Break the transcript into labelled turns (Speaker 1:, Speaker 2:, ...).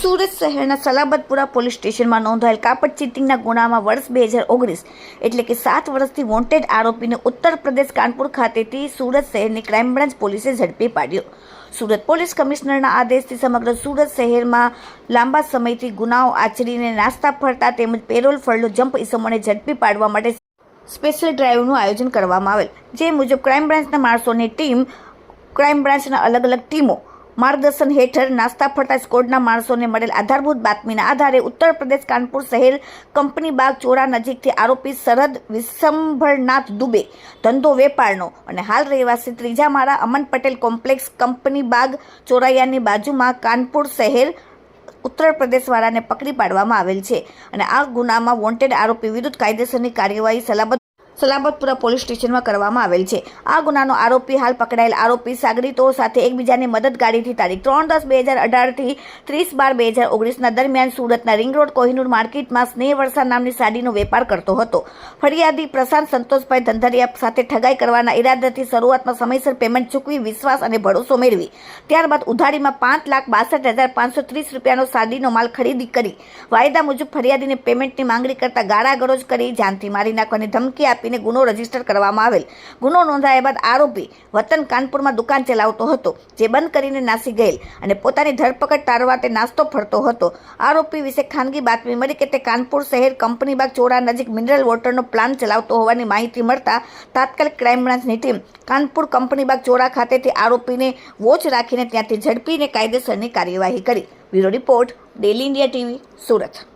Speaker 1: સુરત શહેરના સલાબતપુરા પોલીસ સ્ટેશનમાં નોંધાયેલ કાપડ ચીટિંગના ગુનામાં વર્ષ 2019 એટલે કે 7 વર્ષથી વોન્ટેડ આરોપીને ઉત્તર પ્રદેશ કાનપુર ખાતેથી સુરત શહેરની ક્રાઇમ બ્રાન્ચ પોલીસે ઝડપી પાડ્યો। સુરત પોલીસ કમિશનરના આદેશથી સમગ્ર સુરત શહેરમાં લાંબા સમયથી ગુનાઓ આચરીને નાસ્તા ફરતા તેમજ પેરોલ ફરલો જમ્પ ઇસમોને ઝડપી પાડવા માટે સ્પેશિયલ ડ્રાઈવનું આયોજન કરવામાં આવેલ। જે મુજબ ક્રાઇમ બ્રાન્ચના માણસોની ટીમ ક્રાઇમ બ્રાન્ચના અલગ અલગ ટીમો માર્ગદર્શન હેઠળ નાસ્તા ફરતા સ્કોડના માણસોને મળેલ આધારભૂત બાતમીના આધારે ઉત્તર પ્રદેશ કાનપુર શહેર કંપની બાગ ચોરા નજીકથી આરોપી શરદ વિશંભરનાથ દુબે ધંધો વેપારનો અને હાલ રહેવાસી ત્રીજા માળા અમન પટેલ કોમ્પ્લેક્સ કંપની બાગ ચોરાયાની બાજુમાં કાનપુર શહેર ઉત્તર પ્રદેશવાળાને પકડી પાડવામાં આવેલ છે અને આ ગુનામાં વોન્ટેડ આરોપી વિરુદ્ધ કાયદેસરની કાર્યવાહી સલાબતપુરા પોલીસ સ્ટેશનમાં કરવામાં આવેલ છે। આ ગુનાનો આરોપી હાલ પકડાયેલ આરોપી સાગરીતો સાથે એકબીજાની મદદગાડીથી તારીખ 3/10/2018 થી 30/12/2019 દરમિયાન સુરતના રિંગ રોડ કોહિનૂર માર્કેટમાં સ્નેહ વર્ષા નામની સાડીનો વેપાર કરતો હતો। ફરિયાદી પ્રશાંત સંતોષભાઈ ધંધરિયા સાથે ઠગાઈ કરવાના ઈરાદાથી શરૂઆતમાં સમયસર પેમેન્ટ ચૂકવી વિશ્વાસ અને ભરોસો મેળવી ત્યારબાદ ઉધારીમાં 5,62,530 રૂપિયાનો સાડીનો માલ ખરીદી કરી વાયદા મુજબ ફરિયાદીને પેમેન્ટની માંગણી કરતા ગાળાગળોજ કરી જાનથી મારી નાખવાની ધમકી આપી ગુનો રજીસ્ટર કરવામાં આવેલ। ગુનો નોંધાયા બાદ આરોપી વતન કાનપુરમાં દુકાન ચલાવતો હતો, જે બંધ કરીને નાસી ગયેલ અને પોતાની ધરપકડ ટાળવા તે નાસ્તો ફરતો હતો। આરોપી વિશે ખાનગી બાતમી મળી કે તે કાનપુર શહેર કંપની બાગ ચોરા નજીક મિનરલ વોટરનો પ્લાન્ટ ચલાવતો હોવાની માહિતી મળતા તાત્કાલિક ક્રાઇમ બ્રાન્ચની ટીમ કાનપુર કંપની બાગ ચોરા ખાતેથી આરોપીને વોચ રાખીને ત્યાંથી ઝડપીને કાયદેસરની કાર્યવાહી કરી। Bureau report, daily India TV, Surat.